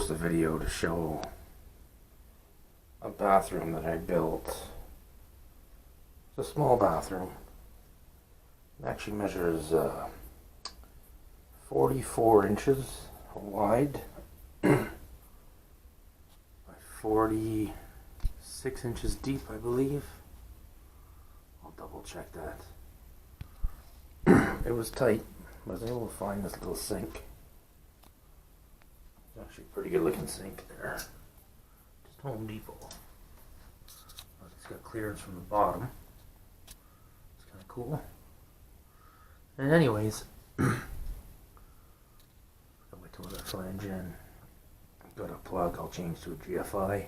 post a video to show a bathroom that I built. It's a small bathroom. It actually measures 44 inches wide by 46 inches deep, I believe. I'll double check that. It was tight. I was able to find this little sink. It's actually a pretty good looking sink there. Just Home Depot. It's got clearance from the bottom. It's kind of cool. And anyways, got my toilet flange in. Got a plug. I'll change to a GFI.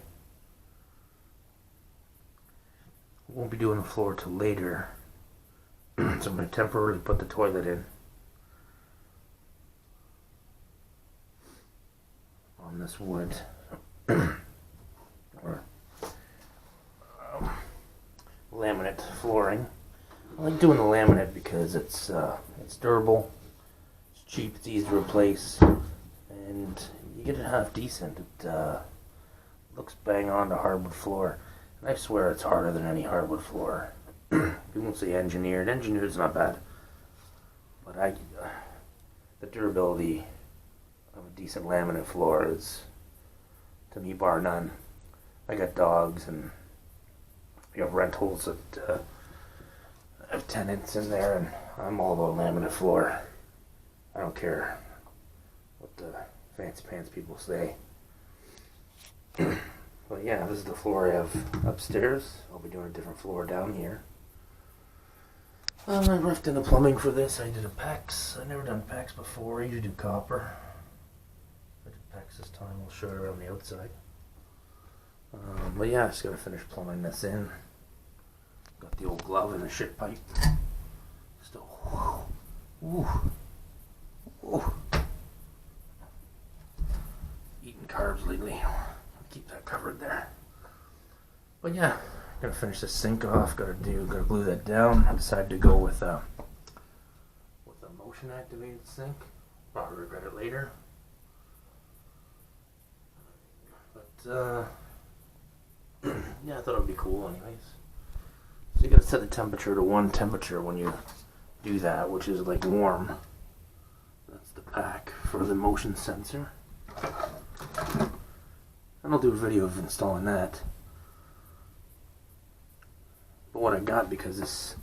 Won't be doing the floor till later. So I'm going to temporarily put the toilet in on this wood or laminate flooring. I like doing the laminate because it's durable, it's cheap, it's easy to replace, and you get it half decent. It looks bang on to hardwood floor, and I swear it's harder than any hardwood floor. People say engineered. Engineered's not bad, but the durability of a decent laminate floor is, to me, bar none. I got dogs and we have rentals that have tenants in there, and I'm all about laminate floor. I don't care what the fancy pants people say. But yeah, this is the floor I have upstairs. I'll be doing a different floor down here. I roughed in the plumbing for this. I did a PEX. I've never done PEX before. I usually do copper. I did PEX this time. We'll show it around the outside. But yeah, I just gotta finish plumbing this in. Got the old glove and the shit pipe. Still, eating carbs lately. I'll keep that covered there. But yeah. Gotta finish the sink off, gotta glue that down. I decided to go with a motion activated sink. Probably regret it later. But yeah, I thought it would be cool anyways. So you gotta set the temperature to one temperature when you do that, which is like warm. That's the pack for the motion sensor. And I'll do a video of installing that. But what I got, because this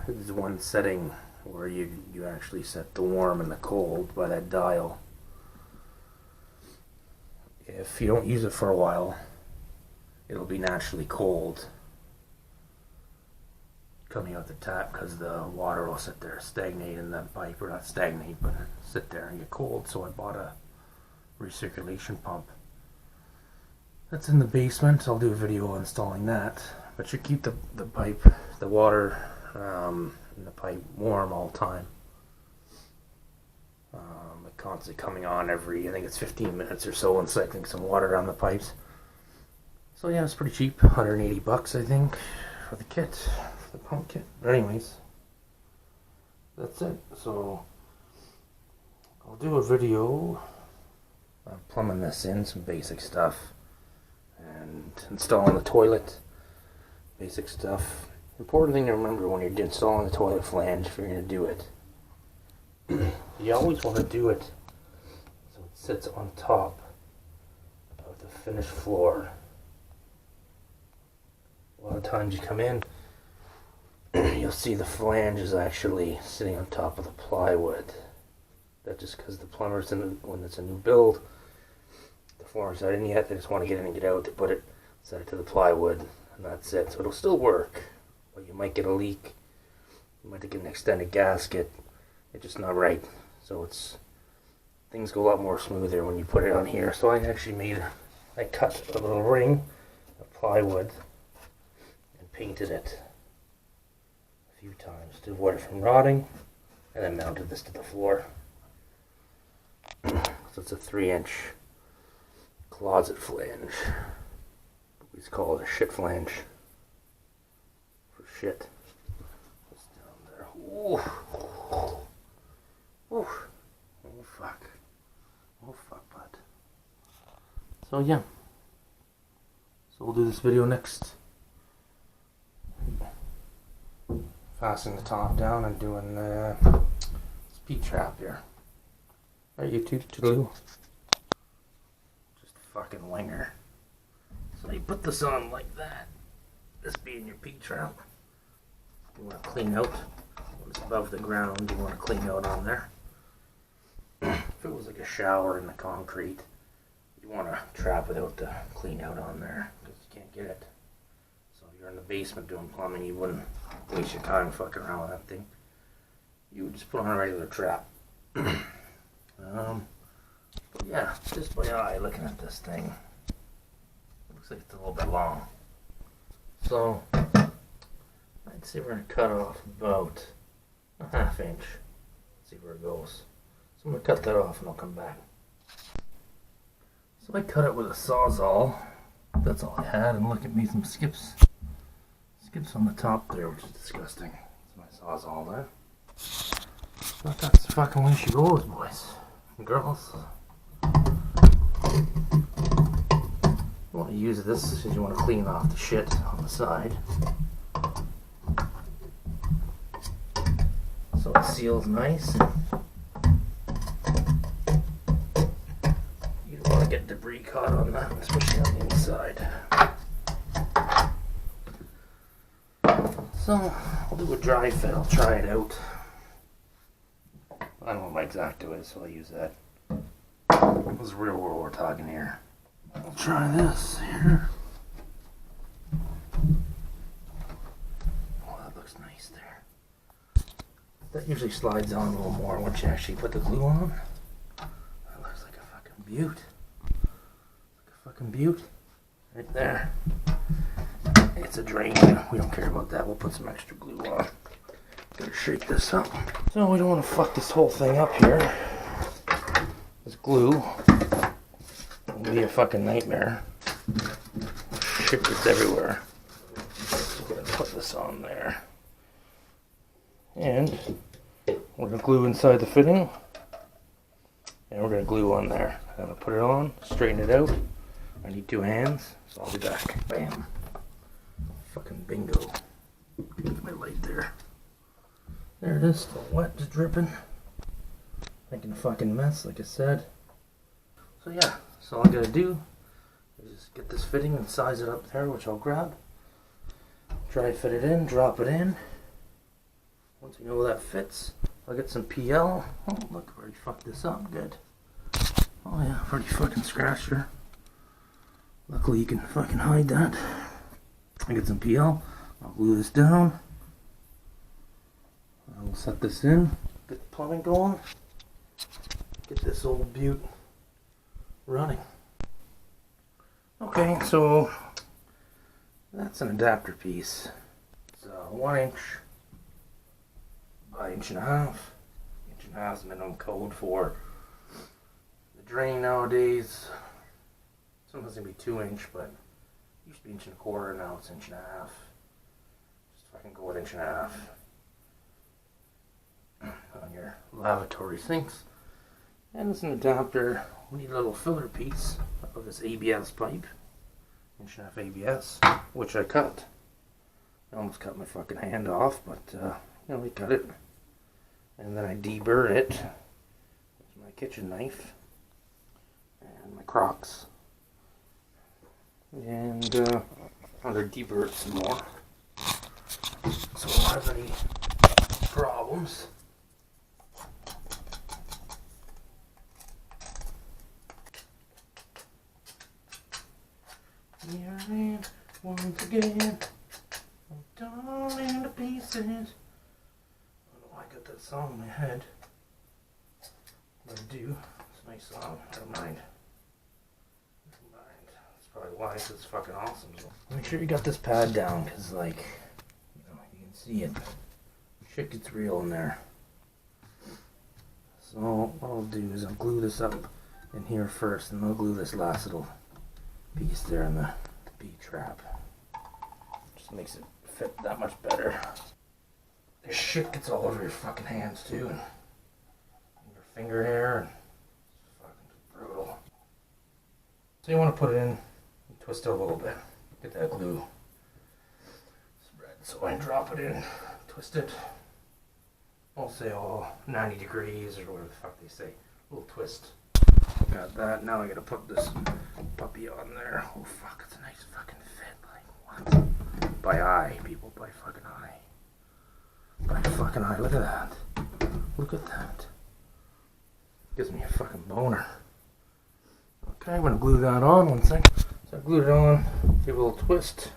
is one setting where you actually set the warm and the cold by that dial. If you don't use it for a while, it'll be naturally cold coming out the tap, because the water will sit there, stagnate in that pipe, or not stagnate, but sit there and get cold. So I bought a recirculation pump. That's in the basement. I'll do a video on installing that. But you keep the pipe, the water in the pipe warm all the time. It constantly coming on every, I think it's 15 minutes or so, and cycling some water down the pipes. So yeah, it's pretty cheap, 180 bucks I think, for the kit, for the pump kit. But anyways, that's it. So I'll do a video of plumbing this in, some basic stuff, and installing the toilet. Basic stuff. Important thing to remember when you're installing the toilet flange, if you're going to do it, you always want to do it so it sits on top of the finished floor. A lot of times you come in, you'll see the flange is actually sitting on top of the plywood. That's just because the plumbers, when it's a new build, the floor's not in yet, they just want to get in and get out. They put it, set it to the plywood, and that's it. So it'll still work, but you might get a leak. You might get an extended gasket. It's just not right. So things go a lot more smoother when you put it on here. So I actually I cut a little ring of plywood and painted it a few times to avoid it from rotting, and then mounted this to the floor. So it's a 3-inch closet flange. We call it a shit flange. For shit. What's down there? Ooh. Ooh. Oh fuck. Oh fuck, bud. So yeah. So we'll do this video next. Fastening the top down and doing this P trap here. Are you too to just a fucking winger. So you put this on like that. This being your P trap. You want to clean out when it's above the ground. You want to clean out on there. If it was like a shower in the concrete, you want to trap it out to clean out on there because you can't get it. So if you're in the basement doing plumbing, you wouldn't waste your time fucking around with that thing. You would just put on a regular trap. But yeah, just by eye looking at this thing, it looks like it's a little bit long. So I'd say we're going to cut off about a ½ inch. See where it goes. So I'm going to cut that off and I'll come back. So I cut it with a Sawzall. That's all I had, and look at me, some skips. Skips on the top there, which is disgusting. That's my Sawzall there. But that's the fucking way she goes, boys and girls. You want to use this because you want to clean off the shit on the side. So it seals nice. You don't want to get debris caught on that, especially on the inside. So I'll do a dry fit. I'll try it out. I don't know what my X-Acto is, so I'll use that. This is real world we're talking here. I'll try this here. Oh, that looks nice there. That usually slides on a little more once you actually put the glue on. That looks like a fucking beaut. Like a fucking beaut. Right there. It's a drain. We don't care about that. We'll put some extra glue on. Gotta shake this up. So we don't want to fuck this whole thing up here. This glue will be a fucking nightmare. Shit gets everywhere. So we're gonna put this on there. And we're gonna glue inside the fitting. And we're gonna glue on there. I'm gonna put it on, straighten it out. I need 2 hands, so I'll be back. Bam. Fucking bingo. Get my light there. There it is, still wet, just dripping. Making a fucking mess, like I said. So yeah, so all I gotta do is just get this fitting and size it up there, which I'll grab. Dry fit it in, drop it in. Once we know that fits, I'll get some PL. Oh, look, I already fucked this up, good. Oh yeah, I've already fucking scratched her. Luckily you can fucking hide that. I get some PL, I'll glue this down. I will set this in, get the plumbing going, get this old beaut running. Okay, so that's an adapter piece. It's 1 inch by 1.5 inches. 1.5 inches is minimum code for the drain nowadays. Sometimes it can be 2 inch, but it used to be 1.25 inches, now it's 1.5 inches. Just fucking go with 1.5 inches. On your lavatory sinks. And it's an adapter. We need a little filler piece of this ABS pipe. 1.5 inch ABS, which I cut. I almost cut my fucking hand off, but you know, we cut it. And then I deburred it with my kitchen knife and my Crocs. And I'm gonna deburr it some more, so we won't have any problems. Here I am once again. I'm torn into pieces. I don't know why I got that song in my head. But I do. It's a nice song. Never mind. That's probably why it's fucking awesome. So make sure you got this pad down, because, like, you know, you can see it. Shit gets real in there. So what I'll do is I'll glue this up in here first, and I'll glue this last little piece there in the B trap. Just makes it fit that much better. This shit gets all over your fucking hands too, and your finger hair, and it's fucking brutal. So you want to put it in, twist it a little bit, get that glue spread. So I drop it in, twist it, I'll say 90 degrees or whatever the fuck they say, a little twist. Got that, now I gotta put this puppy on there. Oh fuck, it's a nice fucking fit, like what? By eye, people, by fucking eye. By fucking eye, look at that. Look at that. Gives me a fucking boner. Okay, I'm gonna glue that on 1 second. So I glued it on, give it a little twist.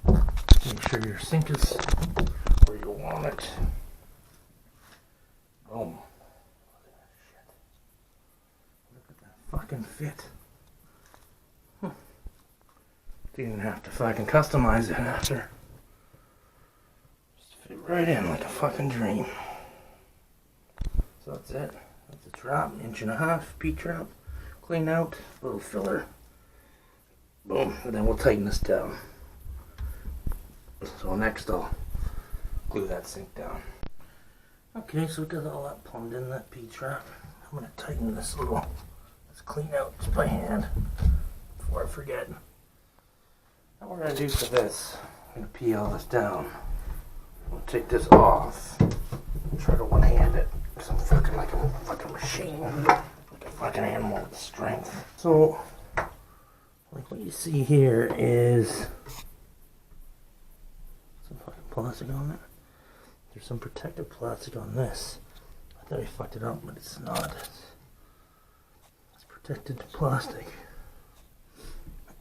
Make sure your sink is where you want it. Boom. Look at that shit. Look at that fucking fit. Didn't have to fucking customize it after. Just fit right in like a fucking dream. So that's it. That's a trap, 1.5 inch P trap. Clean out, little filler. Boom, and then we'll tighten this down. So next I'll glue that sink down. Okay, so we got all that plumbed in, that P trap. I'm gonna tighten this little, let's clean out just by hand before I forget. Now what we're gonna do for this, I'm gonna peel this down. We'll take this off, try to one hand it, because I'm fucking like a fucking machine. Fucking animal with strength. So, like what you see here is some fucking plastic on it. There's some protective plastic on this. I thought I fucked it up, but it's not. It's protected plastic.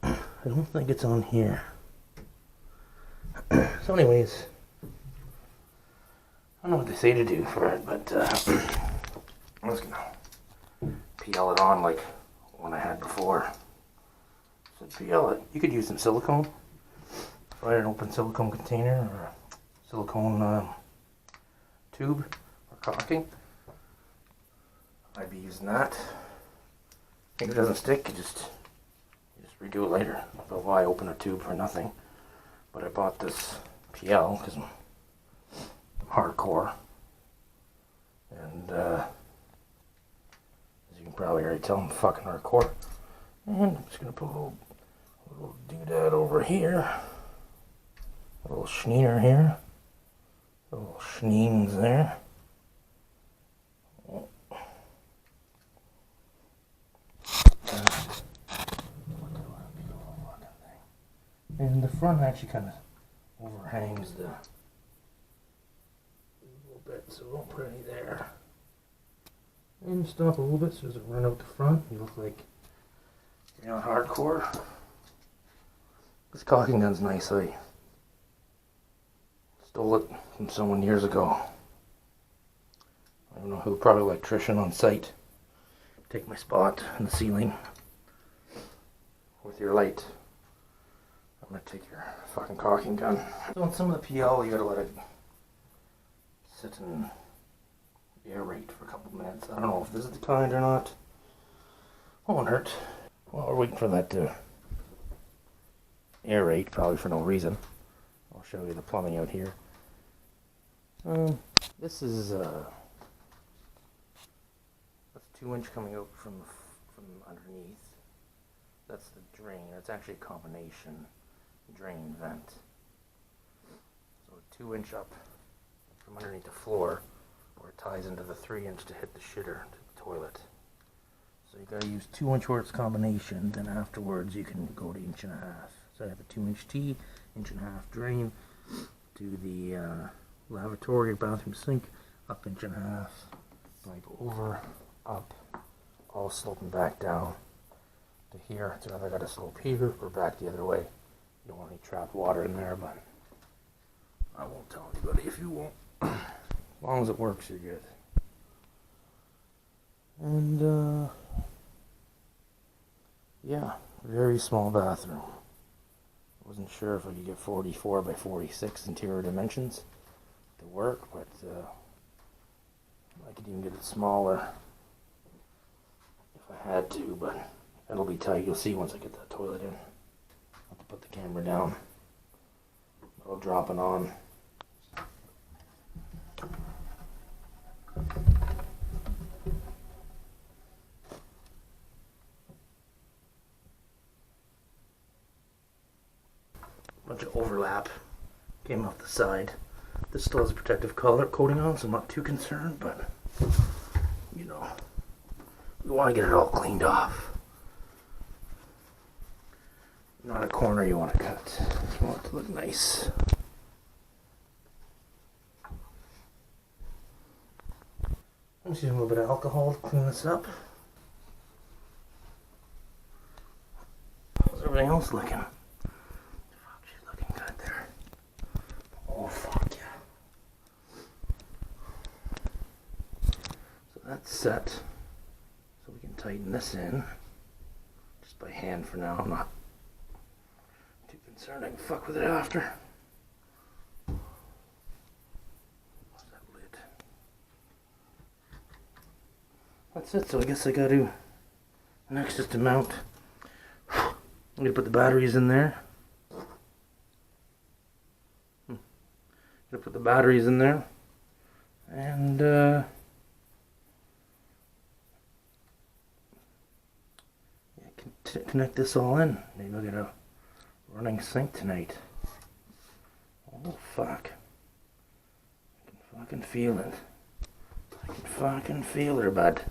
I don't think it's on here. So anyways, I don't know what they say to do for it, but I'm just gonna peel it on like one I had before. So peel it. You could use some silicone. Try an open silicone container or a silicone tube or caulking. I'd be using that. If it doesn't stick, you just redo it later. But why open a tube for nothing? But I bought this PL because I'm hardcore, and you can probably already tell I'm fucking hardcore. And I'm just gonna put a little doodad over here. A little schneener here. A little schneens there. And the front actually kind of overhangs the little bit, so don't put any there. And stop a little bit so it doesn't run out the front. You look like you're not hardcore. This caulking gun's nice. I stole it from someone years ago. I don't know who, probably electrician on site. Take my spot in the ceiling with your light. I'm gonna take your fucking caulking gun. So on some of the PL, you gotta let it sit and aerate for a couple minutes. I don't know if this is the kind or not. Won't hurt. Well, we're waiting for that to aerate, probably for no reason. I'll show you the plumbing out here. This is that's 2 inch coming out from underneath. That's the drain. It's actually a combination drain vent. So 2 inch up from underneath the floor, where it ties into the 3 inch to hit the shitter to the toilet. So you gotta use 2 inch where it's combination, then afterwards you can go to 1.5 inches. So I have a 2 inch T, 1.5 inch drain to the lavatory or bathroom sink, up 1.5 inches, like over, up, all sloping back down to here. So if I got a slope here or back the other way. You don't want any trapped water in there, but I won't tell anybody if you won't. As long as it works, you're good. And yeah, very small bathroom. Wasn't sure if I could get 44 by 46 interior dimensions to work, but I could even get it smaller if I had to, but it'll be tight. You'll see once I get that toilet in. I'll have to put the camera down. I'll drop it on. bunch of overlap came off the side. This still has a protective color coating on, so I'm not too concerned, but you know, we want to get it all cleaned off. Not a corner you want to cut. You want it to look nice. I'm just using a little bit of alcohol to clean this up. How's everything else looking? Fuck, she's looking good there. Oh fuck yeah. So that's set. So we can tighten this in. Just by hand for now. I'm not too concerned. I can fuck with it after. That's it, so I guess I gotta next just to mount. I'm gonna put the batteries in there. Gonna put the batteries in there. And yeah, connect this all in. Maybe I'll get a running sink tonight. Oh fuck. I can fucking feel it. I can fucking feel her, bud.